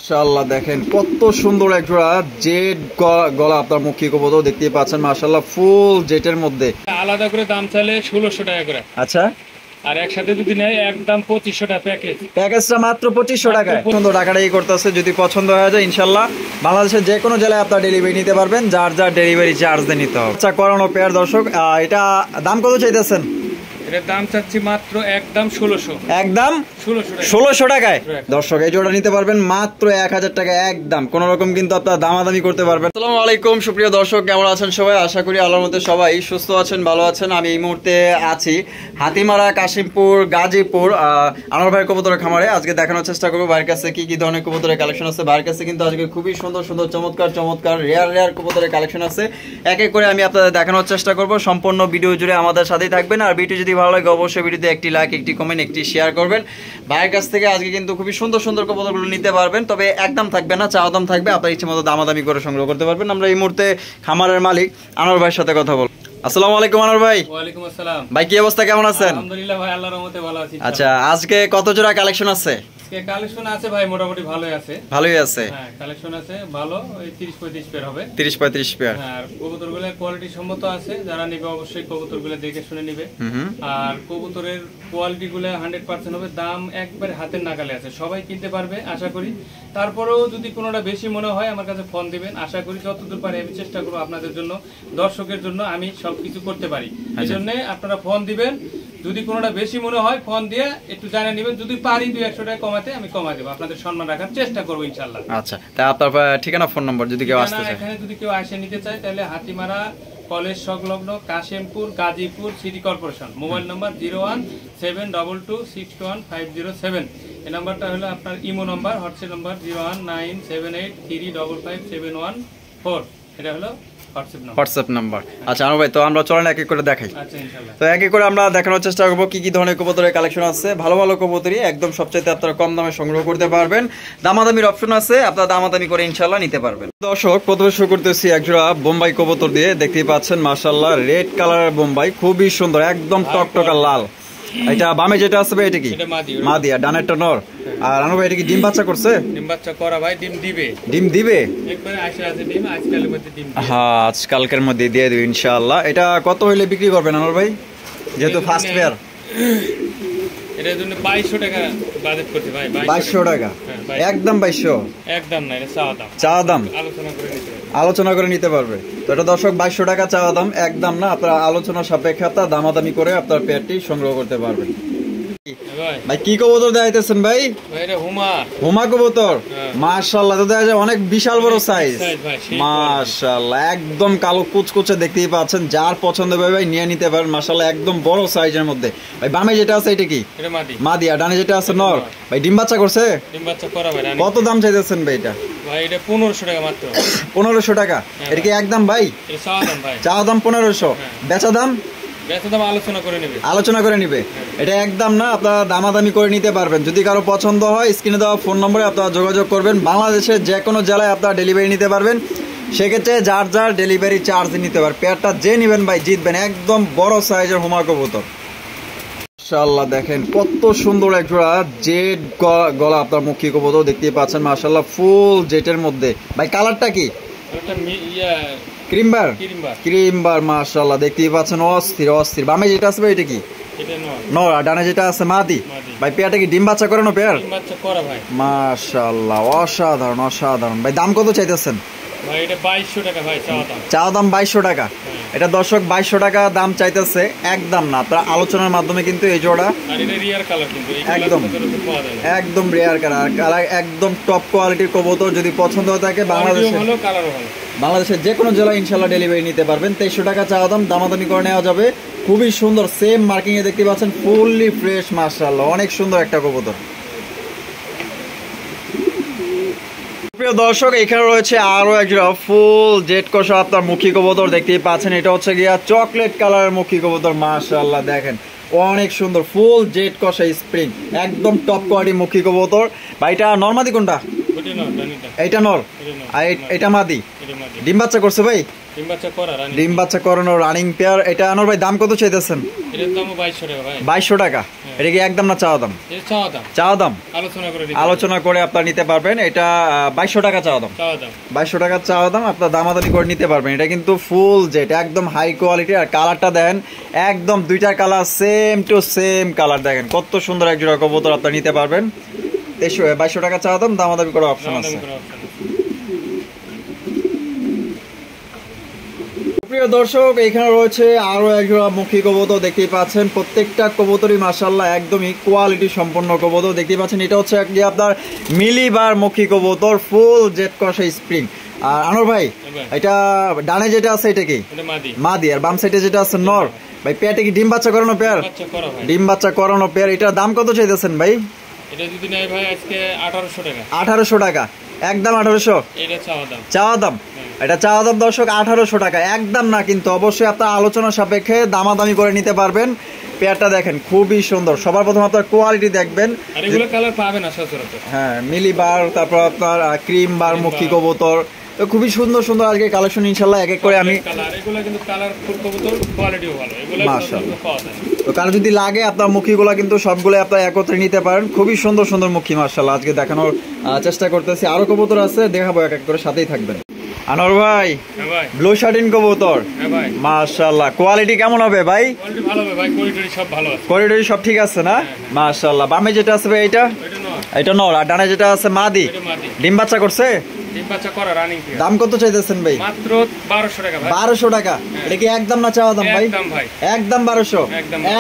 মাশাআল্লাহ দেখেন কত সুন্দর এক জোড়া জেড গলা আপনার মুখী কবুতর দেখতে পাচ্ছেন মাশাআল্লাহ ফুল জেটের মধ্যে আলাদা করে দাম চাইলে 1600 টাকা করে। আচ্ছা আর একসাথে যদি নেয় একদম 2500 টাকা প্যাকেজ। প্যাকেজটা মাত্র 2500 টাকায়। সুন্দর টাকাটাই করতেছে, যদি পছন্দ হয়ে যায় ইনশাআল্লাহ বাংলাদেশের যে কোনো জেলায় আপনারা ডেলিভারি নিতে পারবেন, যার যার ডেলিভারি চার্জ দিয়ে নিতে হবে। আচ্ছা করানো পেয়ার দর্শক, এটা দাম কত চাইতেছেন? এর দাম চাচ্ছি মাত্র একদম 1600। একদম 1600 টাকায় দর্শক এই জোড়া নিতে পারবেন মাত্র 1000 টাকা একদম, কোন রকম কিন্তু আপনারা দামাদামি করতে পারবেন। আসসালামু আলাইকুম সুপ্রিয় দর্শক, কেমন আছেন সবাই? আশা করি আল্লাহর মধ্যে সবাই সুস্থ আছেন, ভালো আছেন। আমি এই মুহূর্তে আছি হাতিমারা, কাশিমপুর, গাজীপুর আনোয়ার ভাইয়ের কবুতরের খামারে। আজকে দেখানোর চেষ্টা করবো ভাইয়ের কাছে কি কি ধরনের কবুতরের কালেকশন আছে। ভাইয়ের কাছে কিন্তু আজকে খুবই সুন্দর সুন্দর চমৎকার রেয়ার কবুতরের কালেকশন আছে। এক এক করে আমি আপনাদের দেখানোর চেষ্টা করব। সম্পূর্ণ ভিডিও জুড়ে আমাদের সাথেই থাকবেন। আর ভিডিও যদি ভালো লাগে অবশ্যই ভিডিওতে একটি লাইক, একটি কমেন্ট, একটি শেয়ার করবেন। ভাইয়ের কাছ থেকে আজকে কিন্তু খুবই সুন্দর কবুতরগুলো নিতে পারবেন, তবে একদম থাকবে না, চাওয়া দাম থাকবে। আপনার ইচ্ছে মতো দামাদামি করে সংগ্রহ করতে পারবেন। আমরা এই মুহূর্তে খামারের মালিক আনোয়ার ভাইয়ের সাথে কথা বলবো। আসসালামু আলাইকুম আনোয়ার ভাই। ওয়ালাইকুম আসসালাম ভাই, কি অবস্থা, কেমন আছেন? আলহামদুলিল্লাহ ভাই, আল্লাহর রহমতে ভালো আছি। আচ্ছা আজকে কত জোড়া কালেকশন আছে? কালেকশন আছে ভাই মোটামুটি ভালোই আছে। হ্যাঁ কালেকশন আছে ভালো, ওই 30-35 পেয়ার হবে। 30-35 পেয়ার। আর কবুতরগুলোর কোয়ালিটি সম্মত আছে, যারা নেবে অবশ্যই কবুতরগুলো দেখে শুনে নেবে। আর কবুতরের কোয়ালিটিগুলো 100% হবে, দাম একবারে হাতের নাগালে আছে, সবাই কিনতে পারবে আশা করি। তারপরেও যদি কোনোটা বেশি মনে হয় আমার কাছে ফোন দিবেন, আশা করি যতদূর পারি আমি চেষ্টা করব আপনাদের জন্য, দর্শকের জন্য আমি সবকিছু করতে পারি। এই জন্য আপনারা ফোন দিবেন, যদি কোনোটা বেশি মনে হয় ফোন দিয়ে একটু জানিয়ে নেবেন, যদি পারি 200 টাকা কমাতে আমি কমাই দেবো, আপনাদের সম্মান রাখার চেষ্টা করবো ইনশাআল্লাহ। আচ্ছা তা আপনার ঠিকানা, ফোন নম্বর যদি কেউ আসতে চায়? এখানে যদি কেউ আসে নিতে চায় তাহলে হাতিমারা কলেজ সংলগ্ন Kashimpur, Gazipur city corporation. Mobile number 01722615007। এই নাম্বারটা হলো আপনার ইমো নাম্বার, হোয়াটসঅ্যাপ নাম্বার 01978357114। এটা হলো হোয়াটসঅ্যাপ নাম্বার। আচ্ছা আনোয়ার ভাই, তো আমরা চলেন এক এক করে দেখাই। আচ্ছা ইনশাআল্লাহ। তো এক এক করে আমরা দেখানোর চেষ্টা করবো কি কি ধরনের কবুতরের কালেকশন আছে। ভালো কবুতরই একদম সবচাইতে আপনারা কম দামে সংগ্রহ করতে পারবেন। দামাদামির অপশন আছে, আপনারা দামাদামি করে ইনশাআল্লাহ নিতে পারবেন। দর্শক প্রথমে শুরু করতেছি একজোড়া বোম্বাই কবুতর দিয়ে। দেখতেই পাচ্ছেন মাশাআল্লাহ রেড কালারের বোম্বাই, খুবই সুন্দর, একদম টকটকা লাল। এটা বামে যেটা আছে ভাই, এটা কি মাদি? আর ডানেরটা নর। আর আনো ভাই, এটা কি ডিম বাচ্চা করছে? ডিম বাচ্চা করা ভাই, ডিম দিবে একবারে আসে আছে ডিম, আজকালের মধ্যে ডিম। হ্যাঁ আজকালকের মধ্যে দিয়ে দেব ইনশাআল্লাহ। এটা কত হইলে বিক্রি করবেন আনোয়ার ভাই, যেহেতু ফার্স্ট পেয়ার? এটার জন্য 2200 টাকা বাজেট করতে ভাই। 2200 টাকা একদম? 2200 একদম না, এটা চাওয়া দাম। আলোচনা করে নিতে পারবে। তো এটা দর্শক 2200 টাকা চাওয়া দাম, একদম না, আপনারা আলোচনা সাপেক্ষে আপনারা দামাদামি করে আপনার পেয়ারটি সংগ্রহ করতে পারবেন। ভাই কি কবুতর দেখাইতেছেন ভাই? হুমা কবুতর। মাশাআল্লাহ, তো দেখা যায় অনেক বিশাল বড় সাইজ। মাশাআল্লাহ একদম কালো কুচকুচে, দেখতেই পাচ্ছেন। যার পছন্দ হবে ভাই নিয়ে নিতে পারেন। মাশাআল্লাহ একদম বড় সাইজের মধ্যে। ভাই বামে যেটা আছে এটা কি? এটা মাদি। আর ডানে যেটা আছে নর। ভাই ডিম বাচ্চা করছে? ডিম বাচ্চা করা ভাই। কত দাম চাইতেছেন ভাই এটা? ভাই এটা 1500 টাকা মাত্র। 1500 টাকা? এটা কি একদম ভাই? এটা চাওয়া দাম ভাই। চাওয়া দাম 1500, বেচা দাম আলোচনা করে নিবে। এটা একদম না, আপনারা দামাদামি করে নিতে পারবেন। যদি কারো পছন্দ হয় স্ক্রিনে দেওয়া ফোন নম্বরে আপনারা যোগাযোগ করবেন। বাংলাদেশের যে কোনো জেলায় আপনারা ডেলিভারি নিতে পারবেন, সেক্ষেত্রে যার যার ডেলিভারি চার্জ নিতে পারবেন। পেয়ারটা যে নেবেন ভাই জিতবেন। একদম বড় সাইজের হুমা কবুতর। মাশাআল্লাহ দেখেন কত সুন্দর এক জোড়া জেড গলা আপনার মুখী কবুতর দেখতেই পাচ্ছেন। মাশাআল্লাহ ফুল জেটের মধ্যে। ভাই কালারটা কি? ক্রিমবার। মাশাআল্লাহ দেখতেই পাচ্ছেন, অস্থির। বামে যেটা আছে ভাই এটা কি? নর। আর ডানে যেটা আছে মাদি। ভাই পেয়ারটা কি ডিম বাচ্চা করানো পেয়ার? মাশাআল্লাহ অসাধারণ। ভাই দাম কত চাইতেছেন? ভাই এটা 2200 টাকা ভাই, চাওয়া দাম 2200 টাকা। এটা দর্শক 2200 টাকা দাম চাইতেছে, একদম না, আপনারা আলোচনার মাধ্যমে কিন্তু এই জোড়া একদম রেয়ার কালার, একদম টপ কোয়ালিটির কবুতর। যদি পছন্দ হয়ে থাকে বাংলাদেশের যে কোনো জেলায় ইনশাআল্লাহ ডেলিভারি নিতে পারবেন। 2300 টাকা চাওয়া দাম, দামাদামি করে নেওয়া যাবে। খুবই সুন্দর, সেম মার্কিং এ দেখতে পাচ্ছেন, ফুললি ফ্রেশ। মাশাআল্লাহ অনেক সুন্দর একটা কবুতর। প্রিয় দর্শক এখানে রয়েছে আরো একজোড়া ফুল জেড কষা আপনার মুখী কবুতর দেখতেই পাচ্ছেন। এটা হচ্ছে গিয়া চকলেট কালারের মুখী কবুতর। মাশাআল্লাহ দেখেন অনেক সুন্দর, ফুল জেড কষা স্প্রিং, একদম টপ কোয়ালিটি মুখী কবুতর। ভাই এটা নরমাদি কোনটা? এইটা নর আর এটা মাদি। ডিম বাচ্চা করছে ভাই? ডিম বাচ্চা করানো রানিং পেয়ার। এটা আনোর ভাই দাম কত চাইতেছেন? 2200 টাকা। এটা কি একদম না চাওয়া দাম? চাওয়া দাম আলোচনা করে আপনারা নিতে পারবেন। এটা 2200 টাকা চাওয়া দাম। 2200 টাকা চাওয়া দাম, আপনারা দামাদামি করে নিতে পারবেন। এটা কিন্তু ফুল জেট, একদম হাই কোয়ালিটি। আর কালারটা দেখেন, একদম দুইটার colour same to same colour. দেখেন কত সুন্দর এক জোড়া কবুতর আপনারা নিতে পারবেন। 2200 টাকা চাওয়া দাম, দামাদামি করার অপশন আছে। প্রিয় দর্শক, এখানে রয়েছে আরো একজোড়া মুখী কবুতর দেখতেই পাচ্ছেন। প্রত্যেকটা কবুতরই মাশাআল্লাহ একদমই কোয়ালিটি সম্পন্ন কবুতর দেখতেই পাচ্ছেন। এটা হচ্ছে আপনার মিলিবার মুখী কবুতর, ফুল জেট কষা স্প্রিং। আর আনোয়ার ভাই, এটা ডানে যেটা আছে এটা কি মাদি, আর বাম সাইডে যেটা আছে নর। ভাই পেয়ারটা কি ডিম বাচ্চা করানো পেয়ার? ডিম বাচ্চা করানো পেয়ার। এটার দাম কত চাইতেছেন ভাই? এটা যদি নেয় ভাই আজকে 1800 টাকা। 1800 টাকা একদম? 1800 এটা চাওয়া দাম। চাওয়া দাম, এটা চাওয়া দাম দর্শক 1800 টাকা, একদম না কিন্তু। অবশ্যই আপনার আলোচনা সাপেক্ষে দামাদামি করে নিতে পারবেন। পেয়ারটা দেখেন খুবই সুন্দর। সবার প্রথম আপনার কোয়ালিটি দেখবেন। আর এগুলো কালার পাবেন না সচরাচর। হ্যাঁ, মিলি বার, তারপর আপনার ক্রিম বার মুখী কবুতর, তো খুবই সুন্দর সুন্দর আজকে কালেকশন ইনশাআল্লাহ এক এক করে আমি। এগুলো কিন্তু কালারফুল কবুতর, কোয়ালিটিও ভালো। এগুলো মাশাআল্লাহ পাওয়া যায়। তো কারো যদি লাগে আপনার মুখীগুলো কিন্তু সবগুলো আপনারা একত্রে নিতে পারেন। খুবই সুন্দর সুন্দর মুখী মাশাআল্লাহ আজকে দেখানোর চেষ্টা করতেছি। আরো কবুতর আছে, দেখাবো এক এক করে, সাথেই থাকবেন। আনোয়ার ভাই, ব্লু শার্টিন কবুতর মাশাআল্লাহ, কোয়ালিটি কেমন হবে ভাই? কোয়ালিটি ভালো হবে ভাই, কোয়ালিটি সব ভালো আছে। কোয়ালিটি সব ঠিক আছে না? মাশাআল্লাহ। বামে যেটা আছে ভাই এটা নর, আর ডানে যেটা আছে মাদি। ডিম বাচ্চা করছে? ডিম বাচ্চা করা রানিং। দাম কত চাইতেছেন ভাই? মাত্র 1200 টাকা ভাই। 1200 টাকা? এটা কি একদম না চাওয়া দাম ভাই? একদম ভাই, একদম 1200।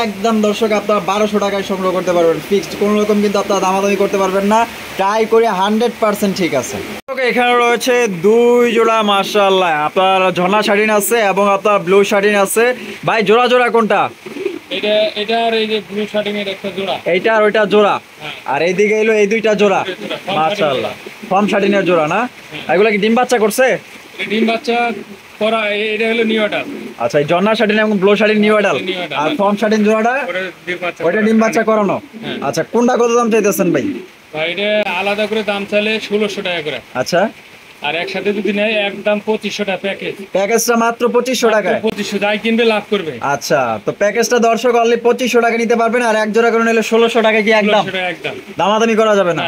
একদম দর্শক আপনারা 1200 টাকায় সংগ্রহ করতে পারবেন, ফিক্সড। কোনো রকম কিন্তু আপনারা দামাদামি করতে পারবেন না, ট্রাই করে 100% ঠিক আছে। এখানে রয়েছে দুই জোড়া মাশাআল্লাহ, আপনার ঝর্ণা শাড়িন আছে এবং আপনার ব্লু শাড়িন আছে। ভাই জোড়া জোড়া কোনটা? এটা আর এই যে ব্লু শার্টিং এর একটা জোড়া, এইটা আর ওইটা জোড়া। আর এইদিকে এলো এই দুইটা জোড়া মাশাআল্লাহ, ফর্ম শার্টিনের জোড়া না? এগুলা কি ডিম বাচ্চা করছে? ডিম বাচ্চা করা, এটা হলো নিউ অ্যাডাল। আচ্ছা, এই ঝর্ণা শার্টিন এবং ব্লু শার্টিন নিউ অ্যাডাল, আর ফর্ম শার্টিন জোড়াটা ওইটা ডিম বাচ্চা করানো। আচ্ছা, কোনটা কত দাম চাইতেছেন ভাই? ভাই এটা আলাদা করে দাম চাইলে 1600 টাকা করে। আচ্ছা, আর একসাথে যদি নেয় একদম 2500 টাকা প্যাকেজ। প্যাকেজটা মাত্র 2500 টাকা? 2500, যাই কিনবে লাভ করবে। আচ্ছা, তো প্যাকেজটা দর্শক অনলি 2500 টাকা নিতে পারবেন। আর এক জোড়া করে নিলে 1600 টাকা কি একদম? দামাদামি করা যাবে না।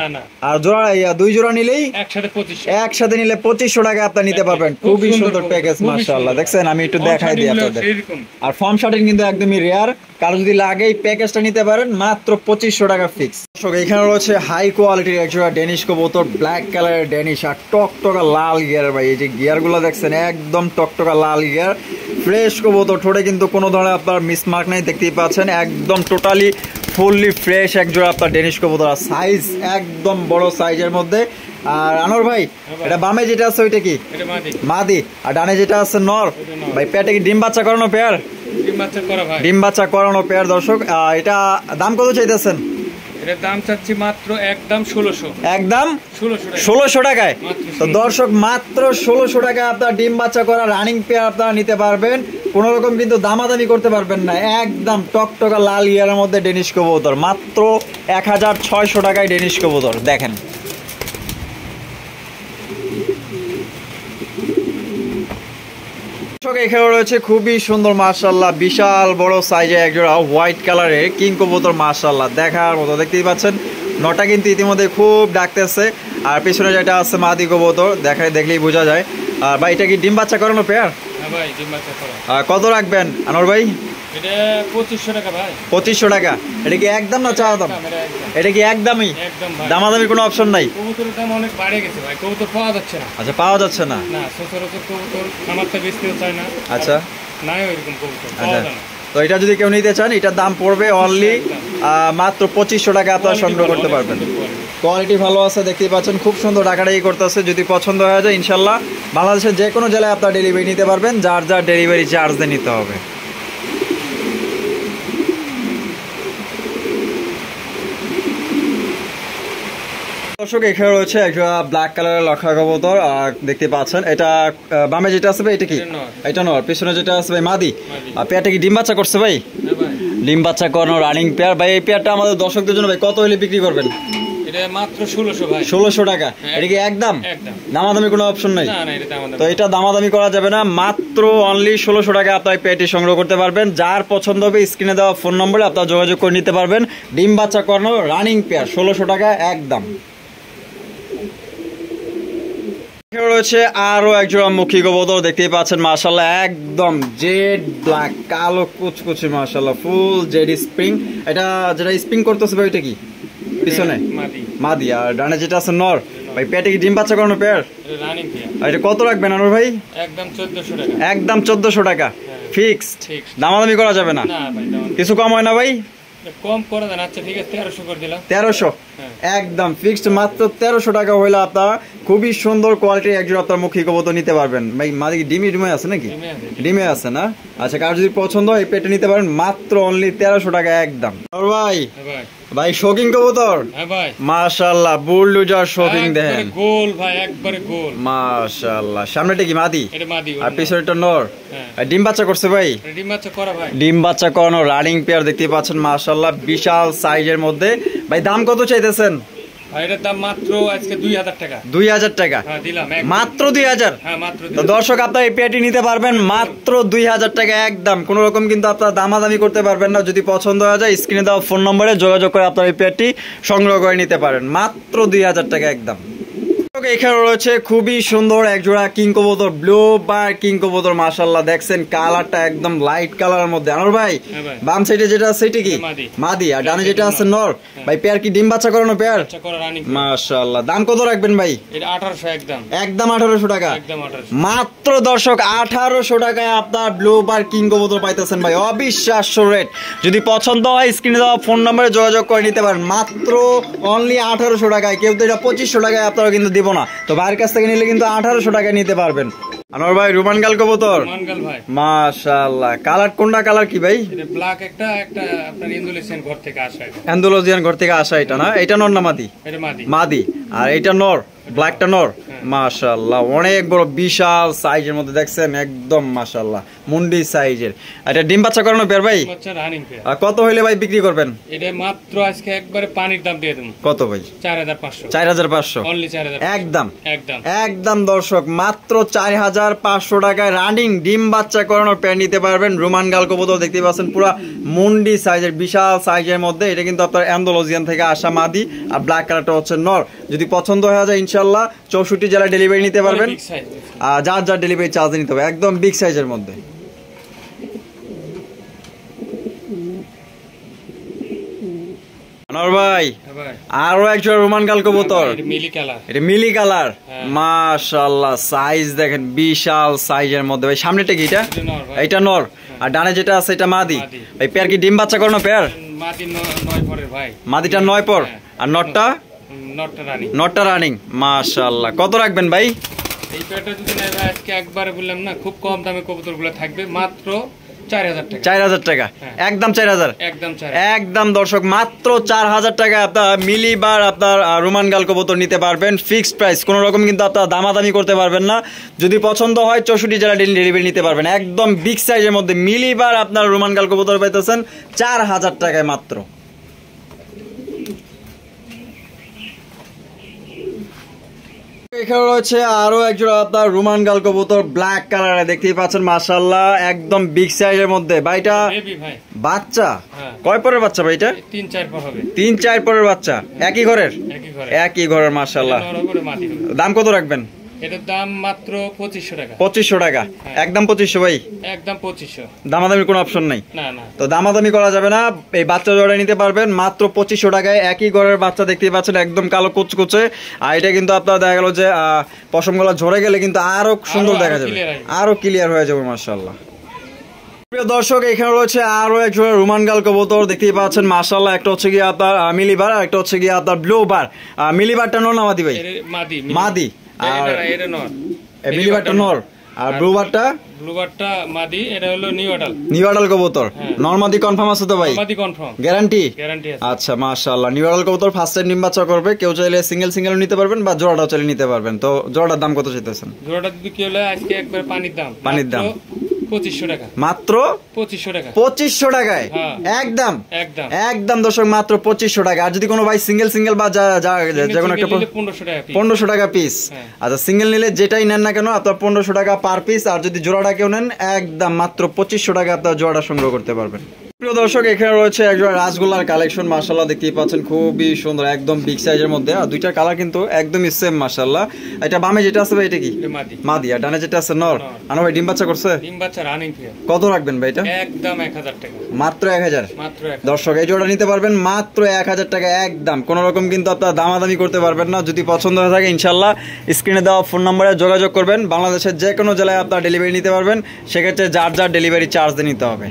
আর জোড়া দুই জোড়া নিলেই একসাথে 2500, একসাথে নিলে 2500 টাকা আপনি নিতে পারবেন। খুবই সুন্দর প্যাকেজ মাশাআল্লাহ। দেখছেন, আমি একটু দেখাই দিই আপনাদের। আর ফর্ম শার্টিং কিন্তু একদমই রেয়ার, কারো যদি লাগে এই প্যাকেজটা নিতে পারেন, মাত্র 2500 টাকা ফিক্স। দর্শক এখানে রয়েছে হাই কোয়ালিটির একজোড়া ডেনিশ কবুতর, ব্ল্যাক কালারের ডেনিশ, আর টকটকা লাল গিয়ার। ভাই এই যে গিয়ারগুলো দেখছেন, একদম টকটকা লাল গিয়ার, ফ্রেশ কবুতর। ঠোঁটে কিন্তু কোনো ধরনের আপনার মিসমার্ক নাই, দেখতেই পাচ্ছেন। একদম টোটালি ফুললি ফ্রেশ একজোড়া আপনার ডেনিশ কবুতর, আর সাইজ একদম বড় সাইজের মধ্যে। আর আনোয়ার ভাই, এটা বামে যেটা আছে ওইটা কি মাদি, আর ডানে যেটা আছে নর। ভাই পেটে কি ডিম বাচ্চা করানো পেয়ার? ডিম বাচ্চা করানো পেয়ার দর্শক। এটা দাম কত চাইতেছেন? এর দাম চাচ্ছি মাত্র একদম 1600। একদম 1600 টাকায়? তো দর্শক মাত্র 1600 টাকা আপনার ডিম বাচ্চা করা রানিং পেয়ার আপনারা নিতে পারবেন। কোনো রকম কিন্তু দামাদামি করতে পারবেন না। একদম টকটকা লাল ইয়ারের মধ্যে ডেনিশ কবুতর, মাত্র 1600 টাকায় ডেনিশ কবুতর। দেখেন এখানে রয়েছে খুবই সুন্দর মাশাআল্লাহ, বিশাল বড় সাইজে একজোড়া হোয়াইট কালারের কিং কবুতর মাশাআল্লাহ, দেখার মতো। দেখতেই পাচ্ছেন নটা কিন্তু ইতিমধ্যে খুব ডাকতেছে। আর পিছনে যেটা আছে মাদি কবুতর, দেখলেই বোঝা যায়। আর ভাই এটা কি ডিম বাচ্চা করানো পেয়ার? ভাই ডিম বাচ্চা করা। কত রাখবেন আনোয়ার ভাই? এটা 2500 টাকা ভাই। 2500 টাকা? এটা কি একদম না চাওয়া দাম? এটা কি একদমই? দামাদামির কোনো অপশন নাই? কবুতরের দাম অনেক বেড়ে গেছে ভাই, কবুতর পাওয়া যাচ্ছে না। আচ্ছা, পাওয়া যাচ্ছে না? না, সচরাচর কবুতর খামারটা বেচতেও চায় না। আচ্ছা, নাই ওইরকম কবুতর পাওয়া যায় না। তো এটা যদি কেউ নিতে চান, এটার দাম পড়বে অনলি মাত্র 2500 টাকা আপনারা সংগ্রহ করতে পারবেন। কোয়ালিটি ভালো আছে, দেখতেই পাচ্ছেন খুব সুন্দর ডাকাডাকি করতেছে। যদি পছন্দ হয়ে যায় ইনশাল্লাহ বাংলাদেশের যে কোনো জেলায় আপনারা ডেলিভারি নিতে পারবেন, যার যার ডেলিভারি চার্জ দিয়ে নিতে হবে। দর্শক এখানে রয়েছে একটা ব্ল্যাক কালারের লক্ষা কবুতর, দেখতে পাচ্ছেন। এটা বামে যেটা আছে ভাই এটা কি? এটা নর। পিছনে যেটা আছে ভাই মাদি। আর পেয়ারটা কি ডিম বাচ্চা করছে ভাই? ডিম বাচ্চা করানো রানিং পেয়ার। ভাই এই পেয়ারটা আমাদের দর্শকদের জন্য ভাই কত হলে বিক্রি করবেন? এটা মাত্র 1600 ভাই। 1600 টাকা। এটা কি একদম দামাদামি কোনো অপশন নাই? না না, এটা দামাদামি। তো এটা দামাদামি করা যাবে না, মাত্র অনলি 1600 টাকা আপনারা পেয়ারটি সংগ্রহ করতে পারবেন। যার পছন্দ হবে স্ক্রিনে দেওয়া ফোন নম্বরে আপনারা যোগাযোগ করে নিতে পারবেন। ডিম বাচ্চা করানো রানিং পেয়ার 1600 টাকা একদম। রয়েছে আরো একজোড়া মুখী কবুতর, দেখতেই পাচ্ছেন মাশাআল্লাহ একদম জেড ব্ল্যাক, কালো কুচকুচে মাশাআল্লাহ, ফুল জেড স্প্রিং। এটা যেটা স্প্রিং করতেছে ভাই, এটা কি পিছনে? মাদি। আর ডানে যেটা আছে নর। ভাই পেটে কি ডিম বাচ্চা করানো পেয়ার? Running pair. এটা কত রাখবেন আনোয়ার ভাই? একদম 1400 টাকা। একদম 1400 টাকা ফিক্সড, দামাদামি করা যাবে না? না ভাই, দামাদামি কিছু কম হয় না ভাই? কম করে দেন। আচ্ছা ঠিক আছে, 1300 করে দিলাম। 1300 একদম ফিক্সড, মাত্র 1300 টাকা হইলে আপনারা খুবই সুন্দর কোয়ালিটির একজোড়া আপনার মুখী কবুতর নিতে পারবেন। ভাই মাদি ডিমে আছে নাকি? ডিমে আছে না? আচ্ছা, কার যদি পছন্দ হয় পেটে নিতে পারেন, মাত্র অনলি 1300 টাকা একদম। আর ভাই ভাই শৌকিং কবুতর, মাশাআল্লাহ বুলডোজার শৌকিং দেখেন, গোল ভাই, একবারে গোল মাশাআল্লাহ। সামনেটা কি মাদি? এটা মাদি, আর পিছনেটা নর। আর ডিম বাচ্চা করছে ভাই? ডিম বাচ্চা করা ভাই, ডিম বাচ্চা করানো রানিং পেয়ার দেখতে পাচ্ছেন মাশাআল্লাহ, বিশাল সাইজের মধ্যে। ভাই দাম কত চাইতেছেন? এটার দাম মাত্র আজকে 2000 টাকা। 2000 টাকা দিলাম, মাত্র 2000। হ্যাঁ মাত্র। তো দর্শক আপনারা এই পেয়ারটি নিতে পারবেন মাত্র 2000 টাকা একদম। কোনো রকম কিন্তু আপনারা দামাদামি করতে পারবেন না। যদি পছন্দ হয়ে যায় স্ক্রিনে দেওয়া ফোন নম্বরে যোগাযোগ করে আপনারা এই পেয়ারটি সংগ্রহ করে নিতে পারেন মাত্র 2000 টাকা একদম। এখানে রয়েছে খুবই সুন্দর একজোড়া কিং কবুতর, ব্লু বার কিং কবুতর মাশাআল্লাহ, দেখছেন কালারটা একদম লাইট কালারের মধ্যে। আনোয়ার ভাই বাম সাইডে যেটা আছে সেটা কি? মাদি। আর ডানে যেটা আছে নর। ভাই পেয়ার কি ডিম বাচ্চা করানো পেয়ার? মাশাআল্লাহ। দাম কত রাখবেন ভাই? এটা 1800 একদম। একদম 1800 টাকা একদম 1800 মাত্র। দর্শক 1800 টাকায় আপনার ব্লু বার কিং কবুতর পাইতেছেন ভাই, অবিশ্বাস্য রেট। যদি পছন্দ হয় স্ক্রিনে দেওয়া ফোন নম্বরে যোগাযোগ করে নিতে পারেন মাত্র অনলি 1800 টাকায়। কেউ তো এটা 2500 টাকায় আপনারা কিন্তু দিব না, তো ভাইয়ের কাছ থেকে নিলে কিন্তু 1800 টাকায় নিতে পারবেন। আনোয়ার ভাই রোমান গাল কবুতর, মাশাআল্লাহ। কালার কোনটা? কালার কি ভাই? এটা ব্ল্যাক, একটা আপনার ইন্দোনেশিয়ান ঘর থেকে আসা। ইন্দোনেশিয়ান ঘর থেকে আসা এটা না? এটা নর না মাদি? এটা মাদি। মাদি। আর এটা নর, ব্ল্যাকটা নর। মাশাআল্লাহ অনেক বড় বিশাল সাইজের মধ্যে, দেখছেন একদম মাশাআল্লাহ মুন্ডি সাইজের। এটা ডিম বাচ্চা করানো পেয়ার ভাই? বাচ্চা রানিং পেয়ার। আর কত হইলে ভাই বিক্রি করবেন? এটা মাত্র আজকে একবারে পানির দাম দিয়ে দেব। কত ভাই? 4500। 4500 অনলি 4000 একদম। একদম একদম দর্শক মাত্র 4500 টাকায় রানিং ডিম বাচ্চা করানোর পেয়ার নিতে পারবেন। রোমান গাল কবুতর দেখতে পাচ্ছেন পুরো মুন্ডি সাইজের, বিশাল সাইজের মধ্যে। এটা কিন্তু আপনার ইন্দোনেশিয়ান থেকে আসা মাদি, আর ব্ল্যাক কালারটা হচ্ছে নর। যদি পছন্দ হয়ে যায় ইনশাআল্লাহ 64 জেলায় ডেলিভারি নিতে পারবেন। আর যার যার ডেলিভারি চার্জ নিতে হবে, একদম বিগ সাইজের মধ্যে। আনোয়ার ভাই আরো একজন রোমান গাল কবুতর, এটা মিলি কালার মাশাআল্লাহ, সাইজ দেখেন বিশাল সাইজের মধ্যে। ভাই সামনেটা কি? এটা নর। আর ডানে যেটা আছে এটা মাদি। ভাই পেয়ার কি ডিম বাচ্চা করানো পেয়ার? মাদিটা 9 পর, আর নটটা রানিং মাশাআল্লাহ। কত রাখবেন ভাই? এই পেয়ারটা যদি নেয় ভাই আজকে একবারে বললাম না, খুব কম দামে কবুতরগুলো থাকবে, মাত্র 4000 টাকা। 4000 টাকা একদম। 4000 একদম দর্শক মাত্র 4000 টাকা আপনার মিলিবার আপনার রোমান গাল কবুতর নিতে পারবেন ফিক্সড প্রাইস। কোনো রকম কিন্তু আপনার দামাদামি করতে পারবেন না। যদি পছন্দ হয় 64 জেলা ডেলিভারি নিতে পারবেন। একদম বিগ সাইজের মধ্যে মিলিবার আপনার রোমান গাল কবুতর পাইতেছেন 4000 টাকায় মাত্র। এখানে রয়েছে আরো একজোড়া আপনার রোমান গাল কবুতর ব্ল্যাক কালারে, দেখতেই পাচ্ছেন মাশাআল্লাহ একদম বিগ সাইজের মধ্যে। ভাইটা বাচ্চা কয় পরের বাচ্চা ভাই? এটা 3-4 পর হবে। 3-4 পরের বাচ্চা, একই ঘরের? একই ঘরের মাশাআল্লাহ। দাম কত রাখবেন? এটার দাম মাত্র 2500 টাকা। 2500 টাকা একদম। 2500 ভাই একদম 2500। দামাদামির কোনো অপশন নাই? না না, তো দামাদামি করা যাবে না। এই বাচ্চা জোড়া নিতে পারবেন মাত্র 2500 টাকায়। একই ঘরের বাচ্চা দেখতেই পাচ্ছেন একদম কালো কুচকুচে। আর এটা কিন্তু আপনার দেখা গেল যে পশমগুলো ঝরে গেলে কিন্তু আরো সুন্দর দেখা যাবে, আরো ক্লিয়ার হয়ে যাবে মাশাআল্লাহ। প্রিয় দর্শক এখানে রয়েছে আরো একজন রোমান গাল কবুতর, দেখতেই পাচ্ছেন মাশাআল্লাহ। একটা হচ্ছে গিয়ে আপনার মিলিবার, আর একটা হচ্ছে গিয়ে আপনার ব্লু বার। মিলিবারটা নর না মাদি ভাই? মাদি। আর মিলিবারটা নর, আর ব্লুবারটা মাদি। এটা হলো নিউ অ্যাডাল কবুতর। নরমাদি কনফার্ম আছে তো ভাই? গ্যারান্টি? আচ্ছা মাশাআল্লাহ। নিউ অ্যাডাল কবুতর ফার্স্ট টাইম ডিম বাচ্চা করবে। কেউ চাইলে সিঙ্গেল নিতে পারবেন বা জোড়াটাও চাইলে নিতে পারবেন। তো জোড়াটার দাম কত চাইতেছেন? জোড়াটা যদি কেউ আজকে একবার পানির দাম 2500 টাকা, মাত্র 2500 টাকা, 2500 টাকায় একদম একদম একদম দর্শক, মাত্র 2500 টাকা। আর যদি কোনো ভাই সিঙ্গেল বা যে কোনো একটা 1500 টাকা পিস। আচ্ছা, সিঙ্গেল নিলে যেটাই নেন না কেন আপনার 1500 টাকা পার পিস। আর যদি জোড়াটা কেউ নেন একদম মাত্র 2500 টাকা আপনার জোড়াটা সংগ্রহ করতে পারবেন। প্রিয় দর্শক, এখানে রয়েছে একজোড়া রাসগোল্লার কালেকশন। মাশাআল্লাহ দেখতেই পাচ্ছেন, খুবই সুন্দর, একদম বিগ সাইজের মধ্যে। আর দুইটার কালার কিন্তু একদমই সেম মাশাআল্লাহ। এটা বামে যেটা আছে ভাই এটা কি মাদি, আর ডানে যেটা আছে নর। আনো ভাই ডিম বাচ্চা করছে? ডিম বাচ্চা রানিং ফিয়ার। কত রাখবেন ভাই এটা? একদম 1000 টাকা, মাত্র 1000। মাত্র দর্শক এই জোড়া নিতে পারবেন মাত্র 1000 টাকা একদম। কোন রকম কিন্তু আপনারা দামাদামি করতে পারবেন না। যদি পছন্দ হয়ে থাকে ইনশাআল্লাহ স্ক্রিনে দেওয়া ফোন নম্বরে যোগাযোগ করবেন। বাংলাদেশের যে কোনো জেলায় আপনারা ডেলিভারি নিতে পারবেন। সেক্ষেত্রে যার ডেলিভারি চার্জ দিয়ে নিতে হবে।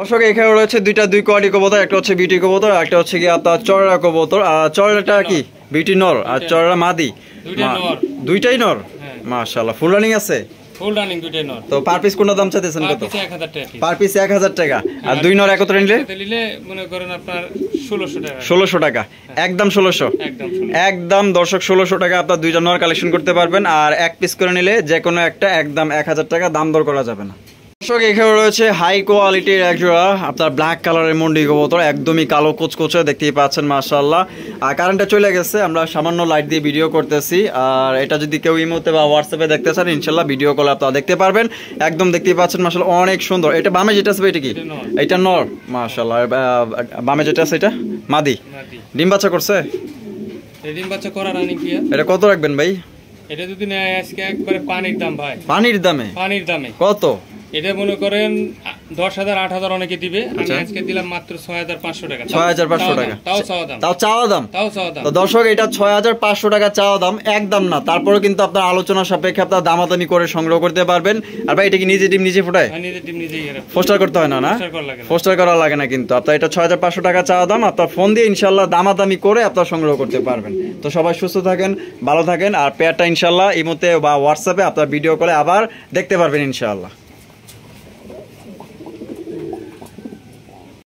দর্শক এখানে রয়েছে দুই কোয়ালিটি কবুতর, একটা হচ্ছে বিউটি কবুতর, একটা হচ্ছে কি আপনার চড়া কবুতর। আর চড়াটা কি বিউটি নর আর চড়া মাদি, দুইটাই নর। মাশাআল্লাহ ফুল রানিং আছে, ফুল রানিং দুইটাই নর। তো পার পিস কোনটা দাম চাইতেছেন কত? 1000 টাকা পার পিস 1000 টাকা। আর দুই নর একত্রে নিলে মনে করেন আপনার 1600 টাকা। 1600 টাকা একদম 1600 একদম দর্শক 1600 টাকা আপনার দুইটা নর কালেকশন করতে পারবেন। আর এক পিস করে নিলে যে কোনো একটা একদম 1000 টাকা, দাম দর করা যাবে না। দর্শক এখানে রয়েছে হাই কোয়ালিটির একজোড়া আপনার ব্ল্যাক কালারের মন্ডি কবুতর, একদমই কালো কুচকুচে দেখতেই পাচ্ছেন মাশাআল্লাহ। আর কারেন্টটা চলে গেছে, আমরা সামান্য লাইট দিয়ে ভিডিও করতেছি। আর এটা যদি কেউ ইমোতে বা হোয়াটসঅ্যাপে দেখতে চান ইনশাআল্লাহ ভিডিও কলে আপনারা দেখতে পারবেন। একদম দেখতেই পাচ্ছেন মাশাআল্লাহ অনেক সুন্দর। এটা বামে যেটা আছে এটা কি? এটা নর মাশাআল্লাহ। বামে যেটা আছে এটা মাদি। ডিম বাচ্চা করছে? ডিম বাচ্চা করা রানিং ফিয়ার। এটা কত রাখবেন ভাই? এটা যদি নেয় আজকে একবারে পানির দাম ভাই। পানির দামে কত? এটা মনে করেন 10,000 8,000 অনেকে দিবে, আমি আজকে দিলাম মাত্র 6,500 টাকা। 6,500 টাকা তাও চাওয়া দাম। তো দর্শক এটা 6,500 টাকা চাওয়া দাম, একদম না। তারপরে কিন্তু আপনার আলোচনা সাপেক্ষে আপনার দামাদামি করে সংগ্রহ করতে পারবেন। আর ভাই এটা কি নিজে ডিম নিজে ফুটায়? নিজে ডিম নিজেই পোস্টার করতে হয় না? পোস্টার করা লাগে না কিন্তু। আপনার এটা 6,500 টাকা চাওয়া দাম। আপনার ফোন দিয়ে ইনশাআল্লাহ দামাদামি করে আপনার সংগ্রহ করতে পারবেন। তো সবাই সুস্থ থাকেন, ভালো থাকেন। আর পেয়ারটা ইনশাআল্লাহ ইমোতে বা হোয়াটসঅ্যাপে আপনার ভিডিও কলে আবার দেখতে পারবেন ইনশাআল্লাহ।